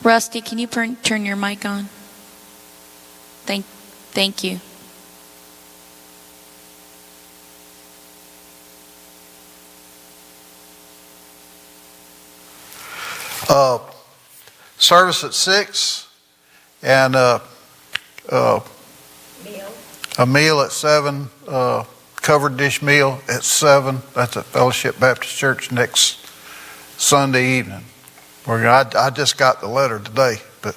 Rusty, can you turn your mic on? Thank you. Service at 6 and a meal at 7, covered dish meal at 7. That's at Fellowship Baptist Church next Sunday evening. I just got the letter today, but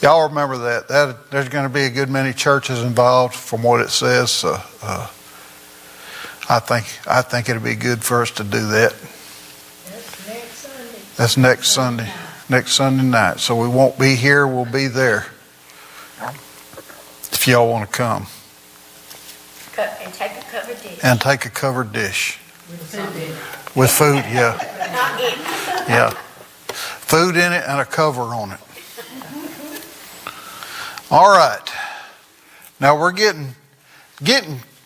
y'all remember that there's going to be a good many churches involved from what it says. So I think it'll be good for us to do that. That's next Sunday night. So we won't be here, we'll be there. If y'all want to come. And take a covered dish. And take a covered dish. With food, yeah. Yeah. Food in it and a cover on it. All right. Now we're getting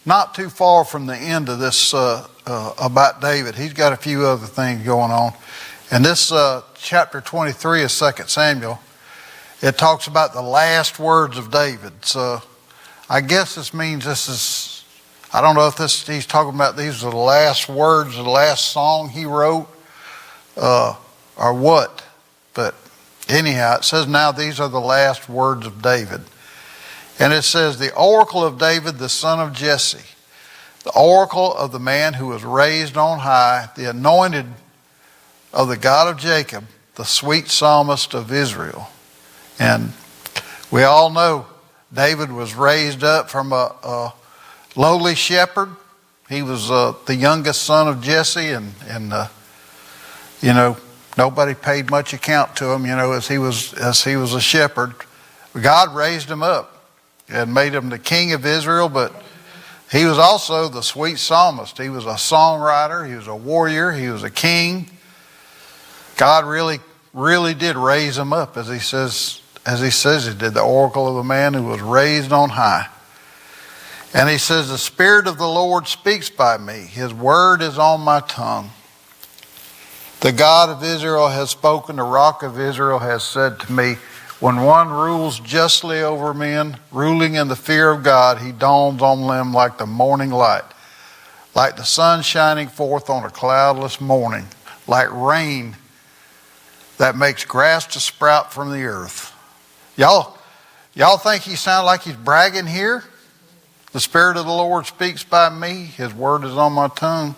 not too far from the end of this about David. He's got a few other things going on. And this chapter 23 of 2 Samuel, it talks about the last words of David. So I guess this means I don't know if he's talking about these are the last words of the last song he wrote or what. But anyhow, it says now these are the last words of David. And it says, the oracle of David, the son of Jesse, the oracle of the man who was raised on high, the anointed of the God of Jacob, the sweet psalmist of Israel. And we all know David was raised up from a lowly shepherd. He was the youngest son of Jesse, and nobody paid much account to him, as he was a shepherd. God raised him up and made him the king of Israel, but he was also the sweet psalmist. He was a songwriter, he was a warrior, he was a king. God really, really did raise him up, as he says he did, the oracle of a man who was raised on high. And he says, the Spirit of the Lord speaks by me. His word is on my tongue. The God of Israel has spoken. The Rock of Israel has said to me, when one rules justly over men, ruling in the fear of God, he dawns on them like the morning light, like the sun shining forth on a cloudless morning, like rain that makes grass to sprout from the earth. Y'all think he sounds like he's bragging here? The Spirit of the Lord speaks by me. His word is on my tongue.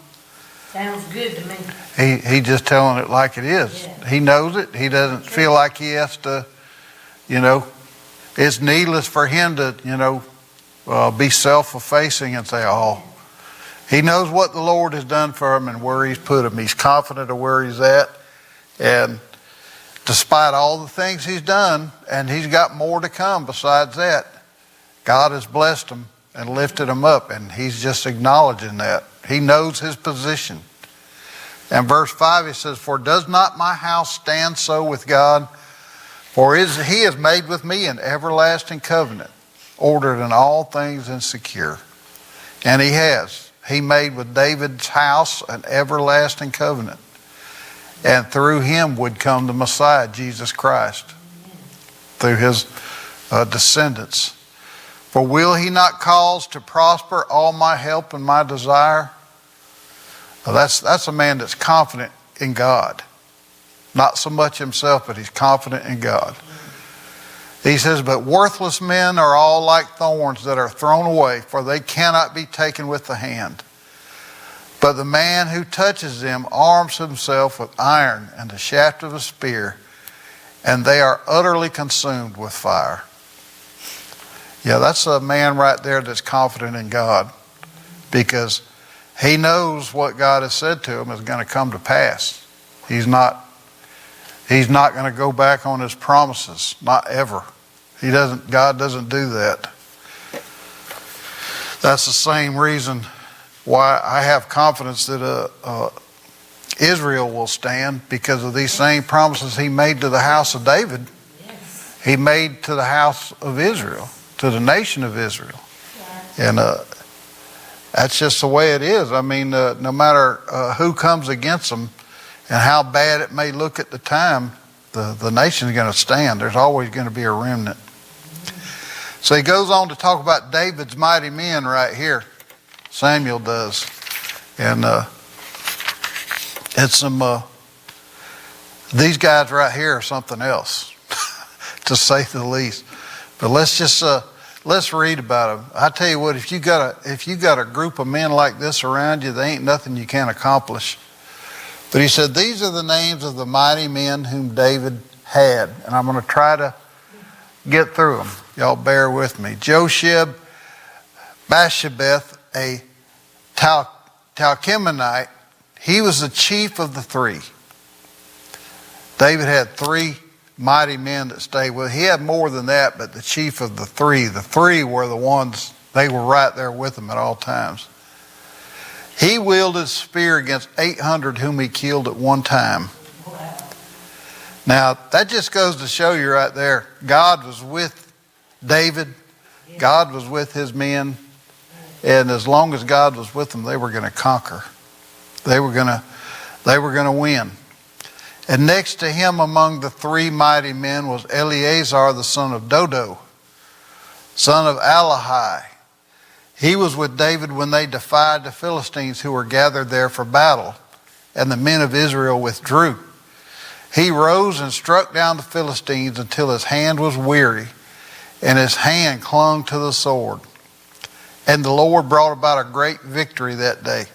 Sounds good to me. He's just telling it like it is. Yeah. He knows it. He doesn't feel like he has to, it's needless for him to, be self-effacing and say, oh. He knows what the Lord has done for him and where he's put him. He's confident of where he's at. And despite all the things he's done, and he's got more to come besides that, God has blessed him and lifted him up, and he's just acknowledging that. He knows his position. And verse 5, he says, for does not my house stand so with God? For he has made with me an everlasting covenant, ordered in all things and secure. And he has. He made with David's house an everlasting covenant. And through him would come the Messiah, Jesus Christ, through his descendants. For will he not cause to prosper all my help and my desire? Well, that's a man that's confident in God. Not so much himself, but he's confident in God. He says, but worthless men are all like thorns that are thrown away, for they cannot be taken with the hand. But the man who touches them arms himself with iron and the shaft of a spear, and they are utterly consumed with fire. Yeah, that's a man right there that's confident in God, because he knows what God has said to him is going to come to pass. He's not going to go back on his promises, not ever. God doesn't do that. That's the same reason why I have confidence that Israel will stand, because of these same promises he made to the house of David. Yes. He made to the house of Israel, to the nation of Israel. Yes. And that's just the way it is. I mean, no matter who comes against them, And how bad it may look at the time, the nation's going to stand. There's always going to be a remnant. So he goes on to talk about David's mighty men right here. Samuel does. And it's some, these guys right here are something else, to say the least. But let's just, let's read about them. I tell you what, if you got a group of men like this around you, there ain't nothing you can't accomplish. But he said, these are the names of the mighty men whom David had. And I'm going to try to get through them. Y'all bear with me. Josheb, Basshebeth, a Talchemonite, he was the chief of the three. David had three mighty men that stayed with him. He had more than that, but the chief of the three were the ones, they were right there with him at all times. He wielded a spear against 800 whom he killed at one time. Now, that just goes to show you right there, God was with David. God was with his men. And as long as God was with them, they were going to conquer. They were going to win. And next to him among the three mighty men was Eleazar, the son of Dodo, son of Alahai. He was with David when they defied the Philistines who were gathered there for battle, and the men of Israel withdrew. He rose and struck down the Philistines until his hand was weary, and his hand clung to the sword. And the Lord brought about a great victory that day.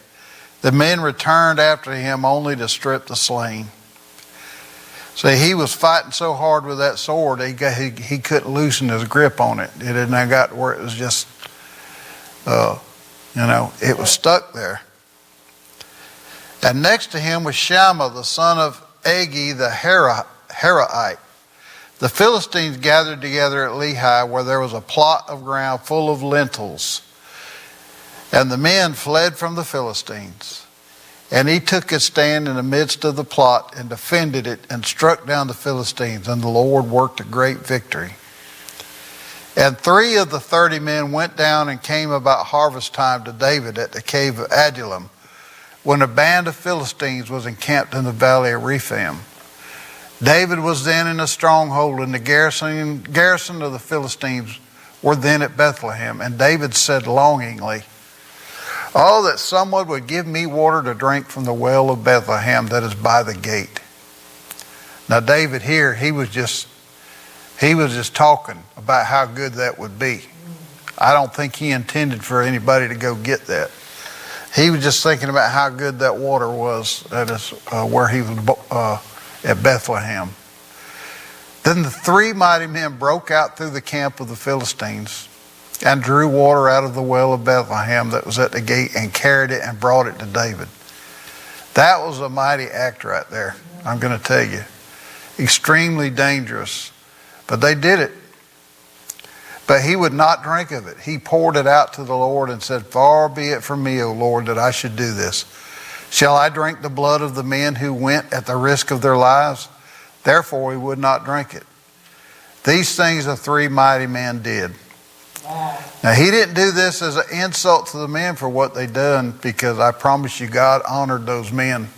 The men returned after him only to strip the slain. See, he was fighting so hard with that sword, he couldn't loosen his grip on it. It had now got where it was just, it was stuck there. And next to him was Shammah, the son of Agi, the Heraite. The Philistines gathered together at Lehi, where there was a plot of ground full of lentils. And the men fled from the Philistines. And he took his stand in the midst of the plot and defended it and struck down the Philistines. And the Lord worked a great victory. And 3 of the 30 men went down and came about harvest time to David at the cave of Adullam, when a band of Philistines was encamped in the valley of Rephaim. David was then in a stronghold, and the garrison of the Philistines were then at Bethlehem. And David said longingly, "Oh, that someone would give me water to drink from the well of Bethlehem that is by the gate." Now David here, he was just talking about how good that would be. I don't think he intended for anybody to go get that. He was just thinking about how good that water was where he was at Bethlehem. Then the 3 mighty men broke out through the camp of the Philistines and drew water out of the well of Bethlehem that was at the gate and carried it and brought it to David. That was a mighty act right there, I'm going to tell you. Extremely dangerous. But they did it. But he would not drink of it. He poured it out to the Lord and said, "Far be it from me, O Lord, that I should do this. Shall I drink the blood of the men who went at the risk of their lives?" Therefore he would not drink it. These things the 3 mighty men did. Wow. Now he didn't do this as an insult to the men for what they done, because I promise you God honored those men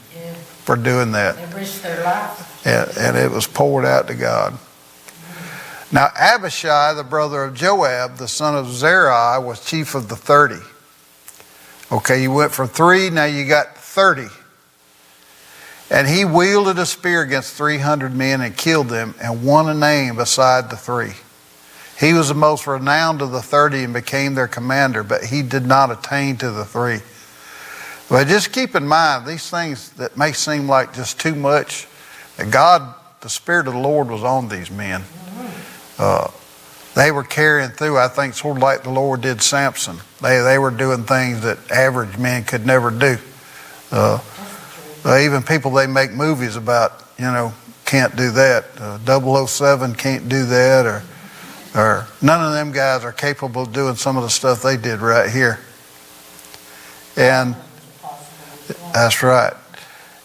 for doing that. They risked their lives. And it was poured out to God. Now Abishai, the brother of Joab, the son of Zeruiah, was chief of the 30. Okay, you went from 3, now you got 30. And he wielded a spear against 300 men and killed them and won a name beside the 3. He was the most renowned of the 30 and became their commander, but he did not attain to the 3. But just keep in mind, these things that may seem like just too much, that God, the Spirit of the Lord was on these men. They were carrying through, I think, sort of like the Lord did Samson. They were doing things that average men could never do. Even people they make movies about, can't do that. 007 can't do that, or none of them guys are capable of doing some of the stuff they did right here. And that's right.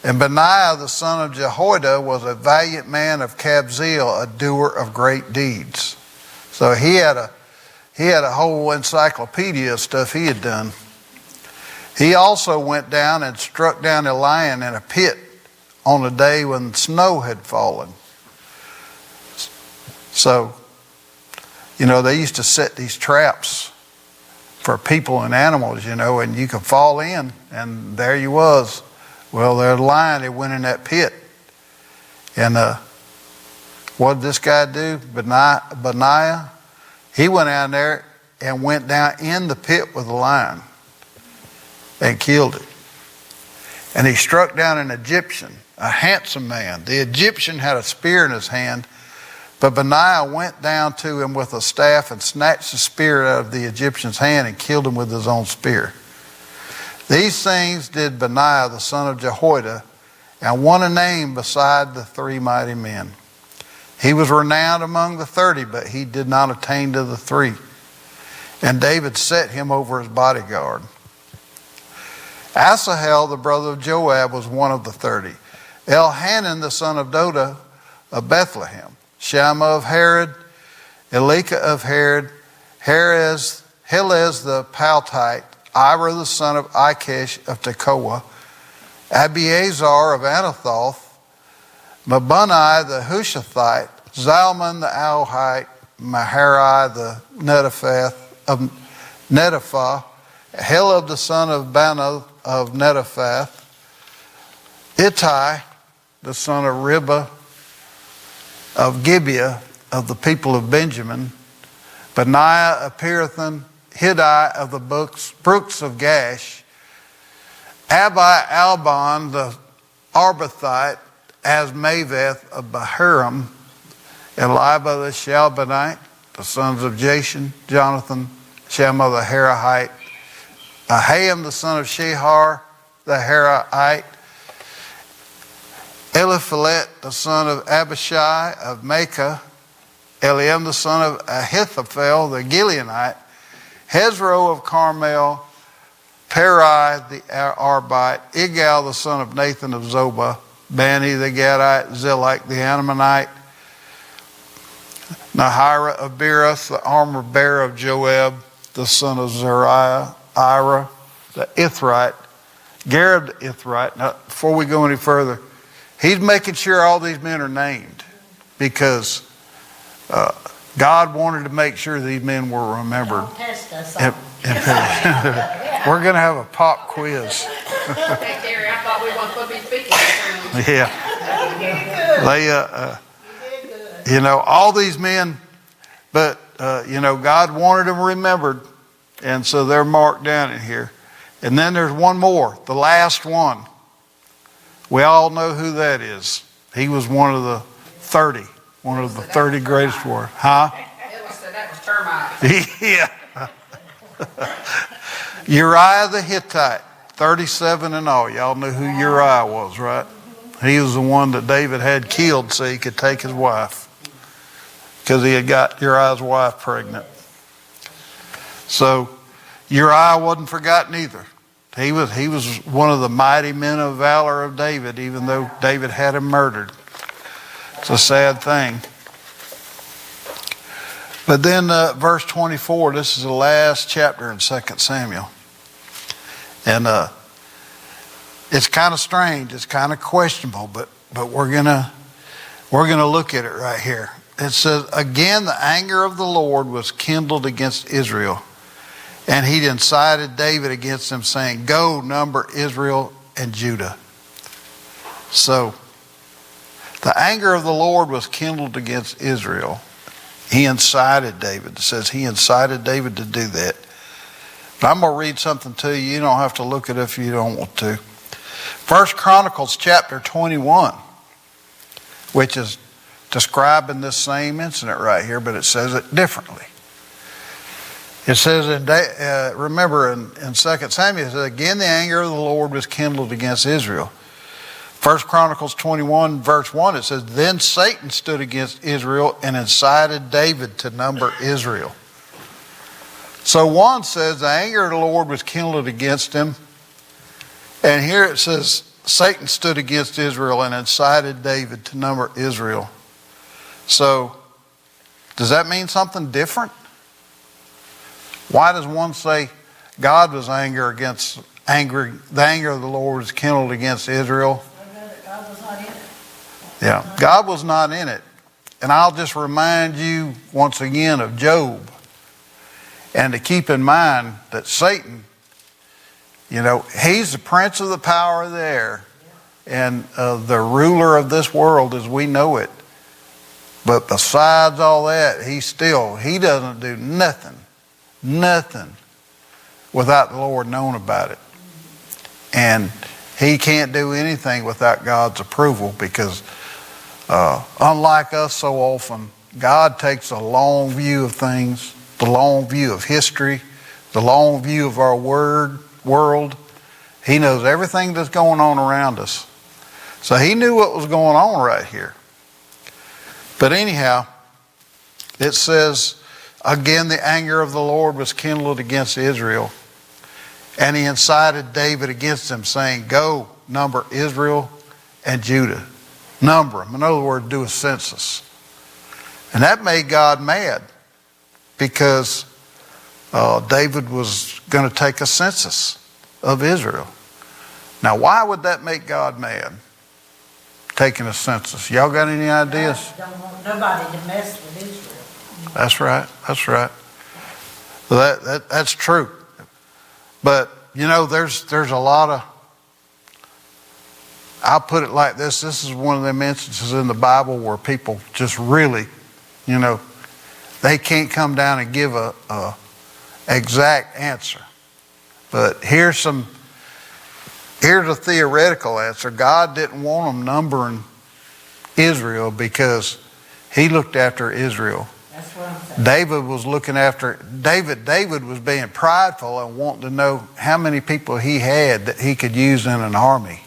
And Benaiah, the son of Jehoiada, was a valiant man of Kabzeel, a doer of great deeds. So he had a whole encyclopedia of stuff he had done. He also went down and struck down a lion in a pit on a day when snow had fallen. So, they used to set these traps for people and animals, and you could fall in, and there you was. Well, there's a lion that went in that pit. And what did this guy do? Benaiah, he went down there and went down in the pit with the lion and killed it. And he struck down an Egyptian, a handsome man. The Egyptian had a spear in his hand, but Benaiah went down to him with a staff and snatched the spear out of the Egyptian's hand and killed him with his own spear. These things did Benaiah the son of Jehoiada, and won a name beside the 3 mighty men. He was renowned among the 30, but he did not attain to the 3. And David set him over his bodyguard. Asahel, the brother of Joab, was one of the 30. Elhanan, the son of Doda of Bethlehem. Shammah of Herod, Elika of Herod, Helez the Paltite, Ira the son of Ikesh of Tekoa, Abiezer of Anathoth, Mabunai the Hushathite, Zalman the Alhite, Maharai the Netophath, Heleb the son of Bana of Netophath, Ittai the son of Ribah of Gibeah of the people of Benjamin, Benaiah of Pirathon, Hiddai of the brooks of Gash, Abi Alban the Arbathite, Asmaveth of Bahurim, Eliba the Shalbanite, the sons of Jashan, Jonathan, Shammah the Harahite, Aham the son of Shehar the Harahite, Eliphalet the son of Abishai of Maacah, Eliam the son of Ahithophel the Gileonite, Hezro of Carmel, Perai the Arbite, Igal the son of Nathan of Zobah, Bani the Gadite, Zilach the Ammonite, Nahira of Beerus, the armor bearer of Joab, the son of Zariah, Ira the Ithrite, Gareb the Ithrite. Now, before we go any further, he's making sure all these men are named because God wanted to make sure these men were remembered. Don't test us We're going to have a pop quiz. Okay, Terry, I thought we weren't going to be speaking. Yeah. They, all these men, but, God wanted them remembered, and so they're marked down in here. And then there's one more, the last one. We all know who that is. He was one of the 30, one of the 30 greatest warriors. Huh? That was termites. Yeah. Uriah the Hittite, 37 in all. Y'all know who Uriah was, right? He was the one that David had killed so he could take his wife, because he had got Uriah's wife pregnant. So Uriah wasn't forgotten either. He was one of the mighty men of valor of David, even though David had him murdered. It's a sad thing. But then verse 24, this is the last chapter in 2 Samuel. And it's kind of strange, it's kind of questionable, but we're gonna look at it right here. It says, again the anger of the Lord was kindled against Israel, and he incited David against them, saying, go number Israel and Judah. So the anger of the Lord was kindled against Israel. He incited David. It says he incited David to do that. But I'm going to read something to you. You don't have to look it if you don't want to. 1 Chronicles chapter 21, which is describing this same incident right here, but it says it differently. It says, remember in 2 Samuel, it says, again the anger of the Lord was kindled against Israel. 1 Chronicles 21 verse 1, it says, then Satan stood against Israel and incited David to number Israel. So one says the anger of the Lord was kindled against him. And here it says Satan stood against Israel and incited David to number Israel. So does that mean something different? Why does one say God was angry, the anger of the Lord was kindled against Israel? God was not Yeah, God was not in it. And I'll just remind you once again of Job. And to keep in mind that Satan, he's the prince of the power of the air and the ruler of this world as we know it. But besides all that, he doesn't do nothing without the Lord knowing about it. And he can't do anything without God's approval because unlike us so often, God takes a long view of things, the long view of history, the long view of our world. He knows everything that's going on around us. So he knew what was going on right here. But anyhow, it says, again, the anger of the Lord was kindled against Israel. And he incited David against them, saying, go, number Israel and Judah. Number them. In other words, do a census. And that made God mad because David was going to take a census of Israel. Now, why would that make God mad? Taking a census. Y'all got any ideas? God don't want nobody to mess with Israel. That's right. That's right. That's true. But, there's a lot of, I'll put it like this. This is one of them instances in the Bible where people just really, they can't come down and give a exact answer. But here's a theoretical answer. God didn't want them numbering Israel because he looked after Israel. That's what I'm saying. David was looking after, David was being prideful and wanting to know how many people he had that he could use in an army.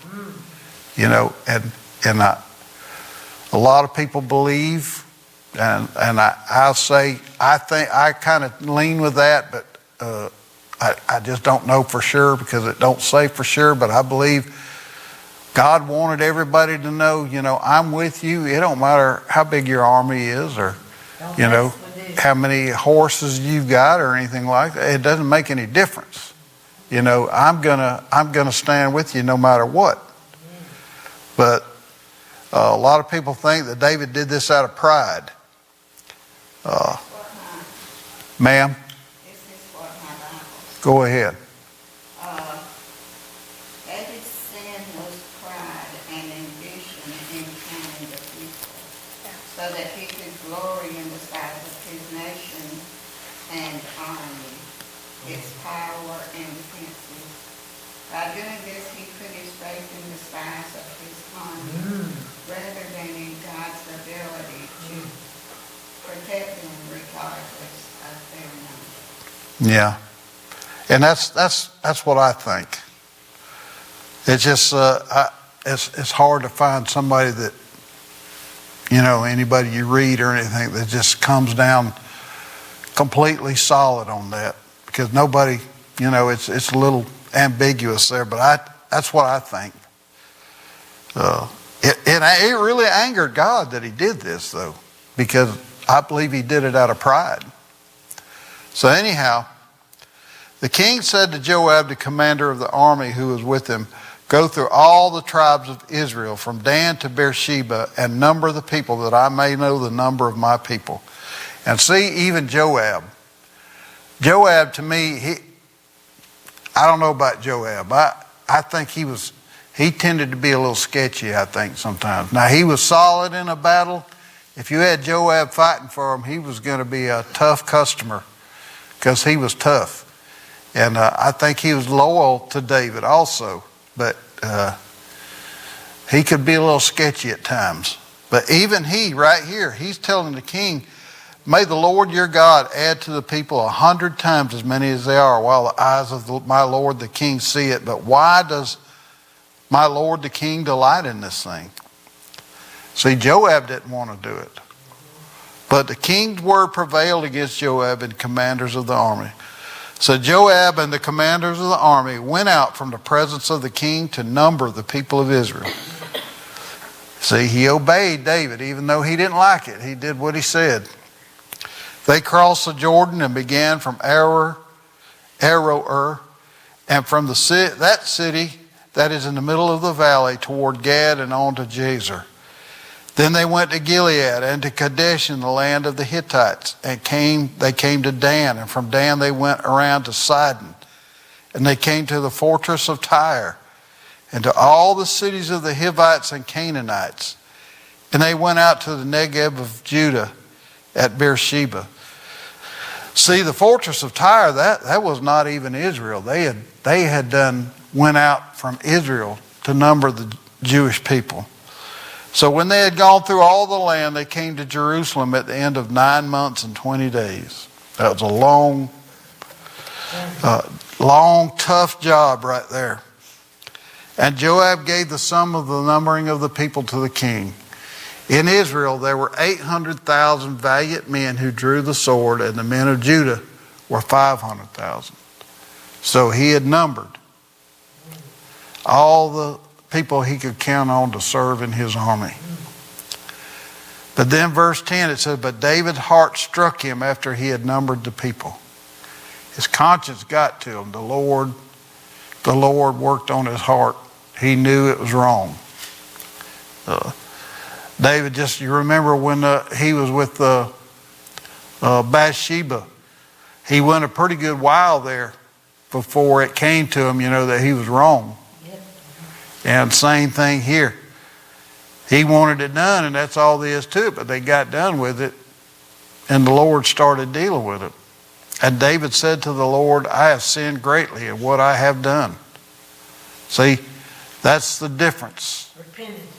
And a lot of people believe, and I'll say, I think I kind of lean with that, but I just don't know for sure because it don't say for sure, but I believe God wanted everybody to know, I'm with you. It don't matter how big your army is or, how many horses you've got or anything like that. It doesn't make any difference. I'm gonna stand with you no matter what. But a lot of people think that David did this out of pride. Ma'am? This is what my Bible says. Go ahead. David's sin was pride and ambition in counting the people, so that he could glory in the sight of his nation and army, its power and defenses. By doing this, he put his faith in the size of his army, rather than in God's ability to protect them regardless of their number. Yeah. And that's what I think. It's just it's hard to find somebody that anybody you read or anything that just comes down completely solid on that, because nobody, it's a little ambiguous there, but that's what I think. It really angered God that he did this, though, because I believe he did it out of pride. So anyhow, the king said to Joab, the commander of the army who was with him, go through all the tribes of Israel from Dan to Beersheba and number the people, that I may know the number of my people. And see, even Joab, to me, I don't know about Joab. I think he tended to be a little sketchy, I think, sometimes. Now, he was solid in a battle. If you had Joab fighting for him, he was going to be a tough customer because he was tough. And I think he was loyal to David also. But he could be a little sketchy at times. But even he, right here, he's telling the king, may the Lord your God add to the people 100 times as many as they are, while the eyes of my Lord the king see it. But why does my Lord the king delight in this thing? See, Joab didn't want to do it. But the king's word prevailed against Joab and commanders of the army. So Joab and the commanders of the army went out from the presence of the king to number the people of Israel. See, he obeyed David, even though he didn't like it. He did what he said. They crossed the Jordan and began from Aroer, and from that city that is in the middle of the valley toward Gad and on to Jazer. Then they went to Gilead and to Kadesh in the land of the Hittites, and they came to Dan, and from Dan they went around to Sidon, and they came to the fortress of Tyre, and to all the cities of the Hivites and Canaanites, and they went out to the Negeb of Judah at Beersheba. See, the fortress of Tyre, that was not even Israel. They had went out from Israel to number the Jewish people. So when they had gone through all the land, they came to Jerusalem at the end of 9 months and 20 days. That was a long, tough job right there. And Joab gave the sum of the numbering of the people to the king. In Israel there were 800,000 valiant men who drew the sword, and the men of Judah were 500,000. So he had numbered all the people he could count on to serve in his army. But then verse 10 it says, but David's heart struck him after he had numbered the people. His conscience got to him. The Lord worked on his heart. He knew it was wrong. David, you remember when he was with Bathsheba, he went a pretty good while there before it came to him, that he was wrong. And same thing here. He wanted it done, and that's all there is to it. But they got done with it, and the Lord started dealing with it. And David said to the Lord, I have sinned greatly in what I have done. See, that's the difference.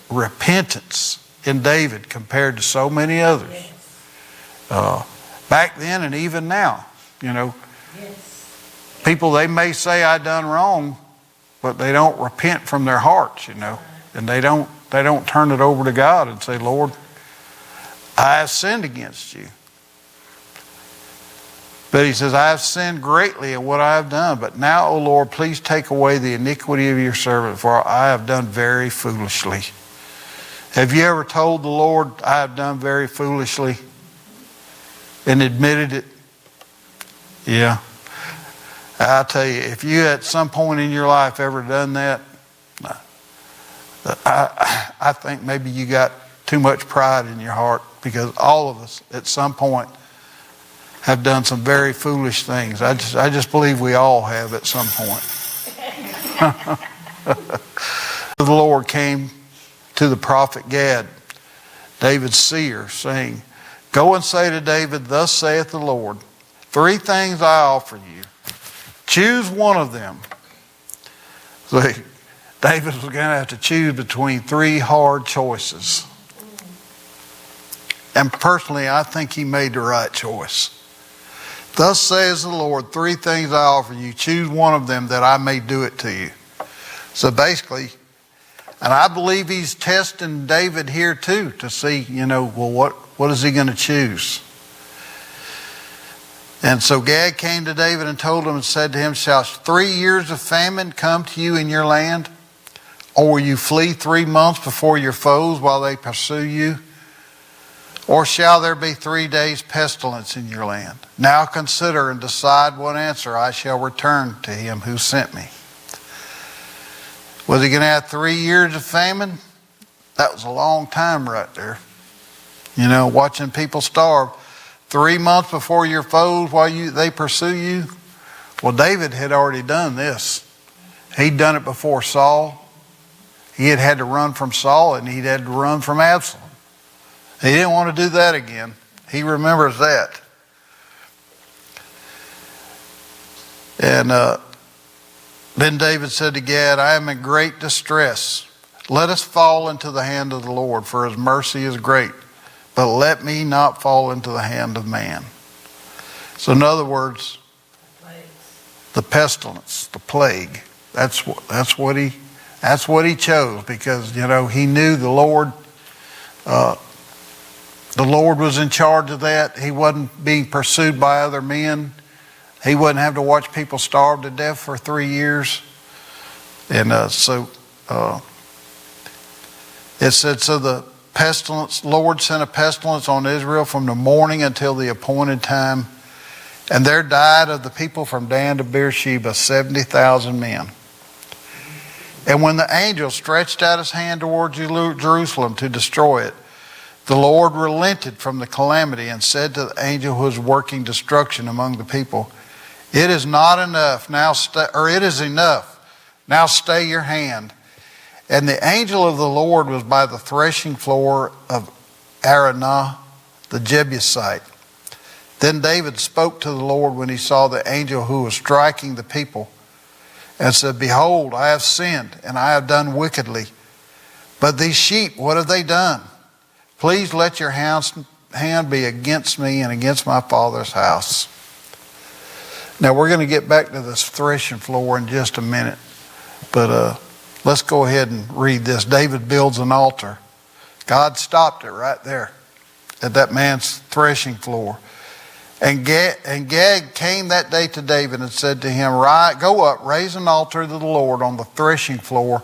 Repentance in David compared to so many others. Back then and even now, people, they may say I done wrong, but they don't repent from their hearts, and they don't turn it over to God and say, Lord, I have sinned against you. But he says, I have sinned greatly in what I have done. But now, O Lord, please take away the iniquity of your servant, for I have done very foolishly. Have you ever told the Lord, I have done very foolishly, and admitted it? Yeah. I'll tell you, if you at some point in your life ever done that, I think maybe you got too much pride in your heart, because all of us at some point have done some very foolish things. I just believe we all have at some point. The Lord came to the prophet Gad, David's seer, saying, go and say to David, thus saith the Lord, 3 things I offer you. Choose one of them. So David was going to have to choose between 3 hard choices. And personally, I think he made the right choice. Thus says the Lord, 3 things I offer you. Choose one of them that I may do it to you. So basically, and I believe he's testing David here too to see, what is he going to choose? And so Gad came to David and told him and said to him, shall 3 years of famine come to you in your land? Or will you flee 3 months before your foes while they pursue you? Or shall there be 3 days pestilence in your land? Now consider and decide what answer I shall return to him who sent me. Was he going to have 3 years of famine? That was a long time right there. Watching people starve. 3 months before your foes while they pursue you? Well, David had already done this. He'd done it before Saul. He had to run from Saul, and he'd had to run from Absalom. He didn't want to do that again. He remembers that. And then David said to Gad, I am in great distress. Let us fall into the hand of the Lord, for his mercy is great. But let me not fall into the hand of man. So in other words, the pestilence, the plague, that's what he chose, because he knew the Lord was in charge of that. He wasn't being pursued by other men. He wouldn't have to watch people starve to death for 3 years. And so it said, so the Lord sent a pestilence on Israel from the morning until the appointed time. And there died of the people from Dan to Beersheba 70,000 men. And when the angel stretched out his hand toward Jerusalem to destroy it, the Lord relented from the calamity and said to the angel who was working destruction among the people, it is not enough, it is enough. Now stay your hand. And the angel of the Lord was by the threshing floor of Araunah the Jebusite. Then David spoke to the Lord when he saw the angel who was striking the people, and said, behold, I have sinned, and I have done wickedly. But these sheep, what have they done? Please let your hand be against me and against my father's house. Now we're going to get back to this threshing floor in just a minute. But let's go ahead and read this. David builds an altar. God stopped it right there at that man's threshing floor. And Gad came that day to David and said to him, go up, raise an altar to the Lord on the threshing floor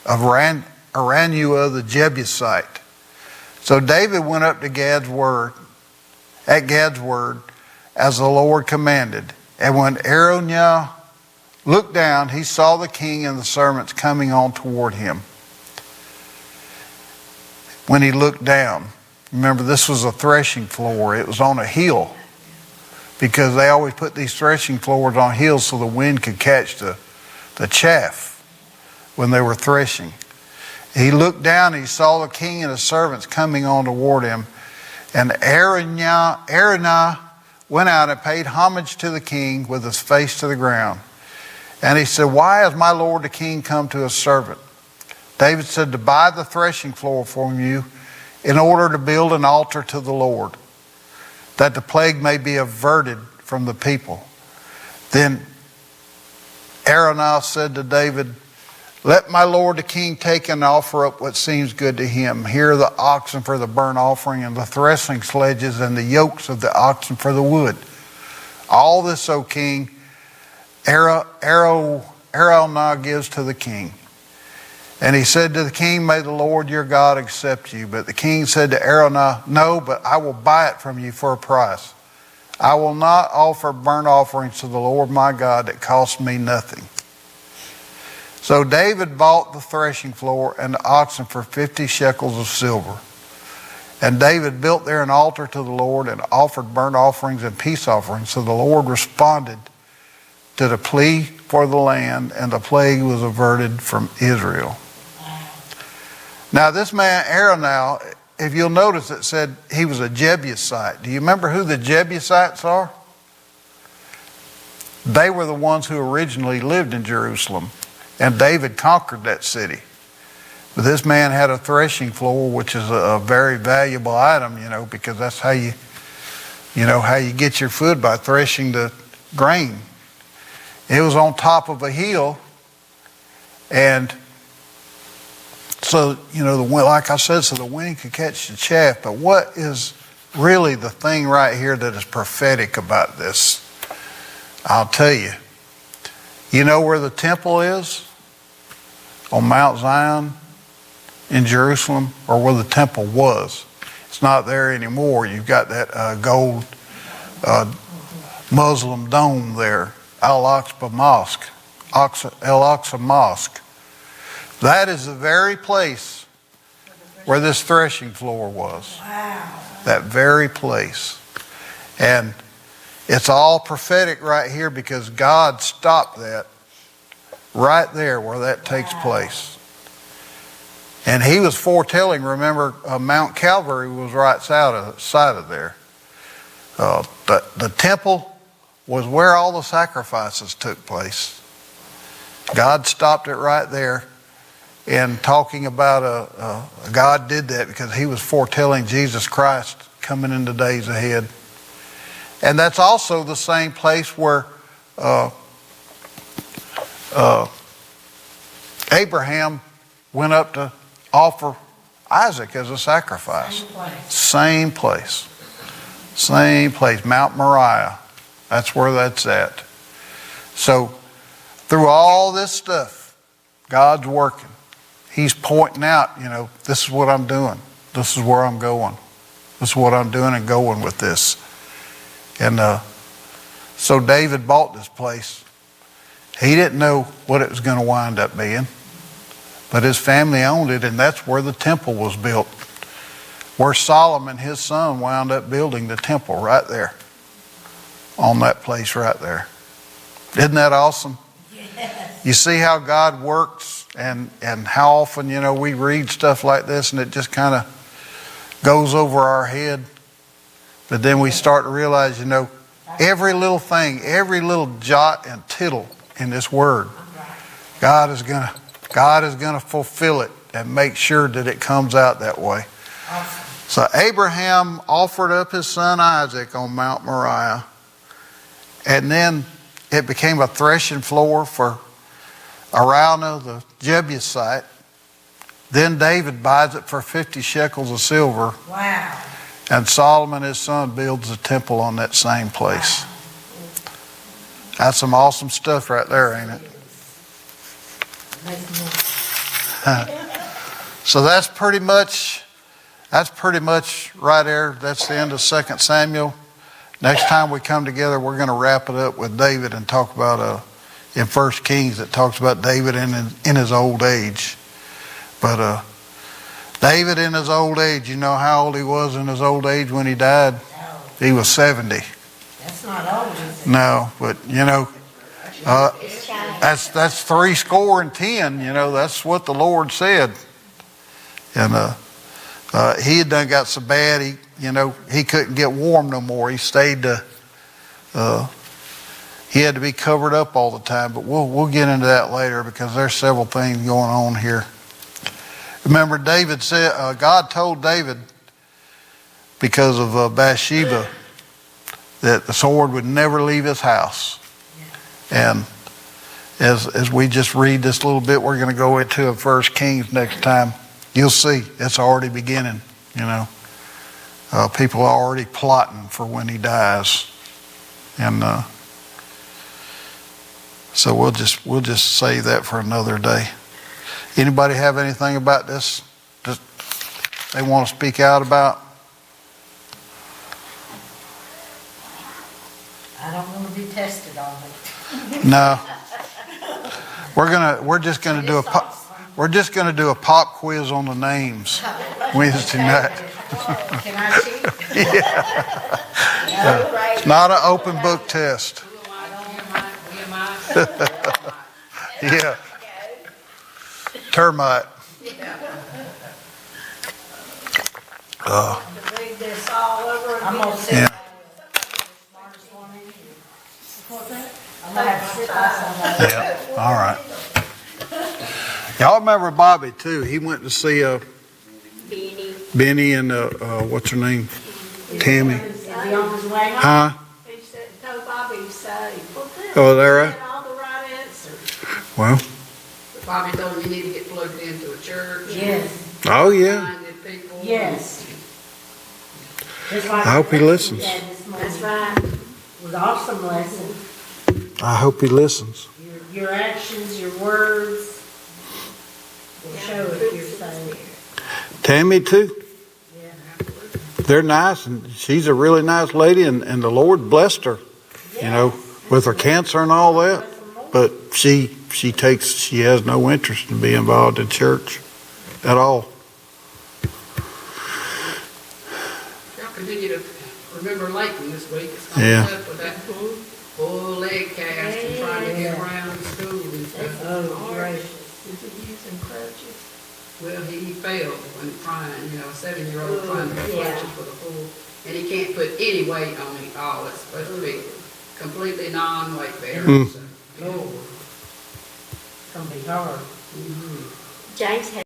of Araunah the Jebusite. So David went up to Gad's word, as the Lord commanded. And when Araunah looked down, he saw the king and the servants coming on toward him. When he looked down, remember this was a threshing floor. It was on a hill, because they always put these threshing floors on hills so the wind could catch the chaff when they were threshing. He looked down and he saw the king and his servants coming on toward him. And Araunah went out and paid homage to the king with his face to the ground. And he said, why has my lord the king come to his servant? David said, to buy the threshing floor from you in order to build an altar to the Lord, that the plague may be averted from the people. Then Araunah said to David, let my lord the king take and offer up what seems good to him. Here are the oxen for the burnt offering, and the threshing sledges, and the yokes of the oxen for the wood. All this, O king, Araunah gives to the king. And he said to the king, may the Lord your God accept you. But the king said to Araunah, no, but I will buy it from you for a price. I will not offer burnt offerings to the Lord my God that cost me nothing. So David bought the threshing floor and the oxen for 50 shekels of silver. And David built there an altar to the Lord and offered burnt offerings and peace offerings. So the Lord responded to the plea for the land, and the plague was averted from Israel. Now this man Araunah, if you'll notice, it said he was a Jebusite. Do you remember who the Jebusites are? They were the ones who originally lived in Jerusalem, and David conquered that city. But this man had a threshing floor, which is a very valuable item, because that's how you get your food, by threshing the grain. It was on top of a hill, and so, the wind, like I said, so the wind could catch the chaff. But what is really the thing right here that is prophetic about this? I'll tell you. You know where the temple is? On Mount Zion in Jerusalem, or where the temple was. It's not there anymore. You've got that gold Muslim dome there, Al-Aqsa Mosque, Al-Aqsa Mosque. That is the very place where this threshing floor was. Wow. That very place. And it's all prophetic right here, because God stopped that right there where that takes place. And he was foretelling, remember, Mount Calvary was right side of there. The temple was where all the sacrifices took place. God stopped it right there. And talking about God did that because he was foretelling Jesus Christ coming in the days ahead. And that's also the same place where Abraham went up to offer Isaac as a sacrifice. Same place. Mount Moriah. That's where that's at. So through all this stuff, God's working. He's pointing out, this is what I'm doing. This is where I'm going. This is what I'm doing and going with this. And so David bought this place. He didn't know what it was going to wind up being. But his family owned it, and that's where the temple was built. where Solomon, his son, wound up building the temple right there, on that place right there. Isn't that awesome? Yes. You see how God works, and how often, we read stuff like this and it just kind of goes over our head. But then we start to realize, every little thing, every little jot and tittle in this word, God is gonna fulfill it and make sure that it comes out that way. Awesome. So Abraham offered up his son Isaac on Mount Moriah, and then it became a threshing floor for Araunah the Jebusite. Then David buys it for 50 shekels of silver. Wow. And Solomon, his son, builds a temple on that same place. That's some awesome stuff right there, ain't it? So that's pretty much right there. That's the end of 2 Samuel. Next time we come together, we're going to wrap it up with David and talk about in 1 Kings, it talks about David in his old age. But David in his old age, you know how old he was in his old age when he died? He was 70. That's not old, is it? No, but that's 70. That's what the Lord said. And he had done got so bad, he couldn't get warm no more. He stayed he had to be covered up all the time. But we'll get into that later, because there's several things going on here. Remember, David said, God told David, because of Bathsheba, that the sword would never leave his house. And as we just read this little bit, we're going to go into 1 Kings next time. You'll see it's already beginning. People are already plotting for when he dies, and so we'll just save that for another day. Anybody have anything about this that they want to speak out about? I don't want to be tested on it. No. We're just gonna do a pop quiz on the names Wednesday night. Can I cheat? Yeah. It's not an open book test. Yeah. Termite. Read this all over again. I'm gonna sit Yeah. the smartest one in here. What's that? I'm gonna have to sit by somebody. Yeah. All right. Y'all remember Bobby too? He went to see Benny and what's her name? Tammy. Is he on his way home? Huh? He said, told Bobby, he said, Oh, is that right? He had all the right answers. Well. Bobby told me you need to get plugged into a church. Yes. Oh yeah. Minded people. Yes. Just like I hope he listens. That's right. It was an awesome lesson. I hope he listens. Your actions, your words will show if you're saved. Tammy too. Yeah. They're nice, and she's a really nice lady, and the Lord blessed her, with her cancer and all that. But she has no interest in being involved in church at all. Y'all continue to remember Layton this week. It's coming Yeah. up with that full leg cast and trying to get around school and stuff. Oh, gracious. Is he using crutches? Well, he failed when trying, a 7-year-old trying to get crutches with a full, and he can't put any weight on it all. It's supposed to be completely non-weight bearing. So, Lord. It's gonna be hard. mhm. James had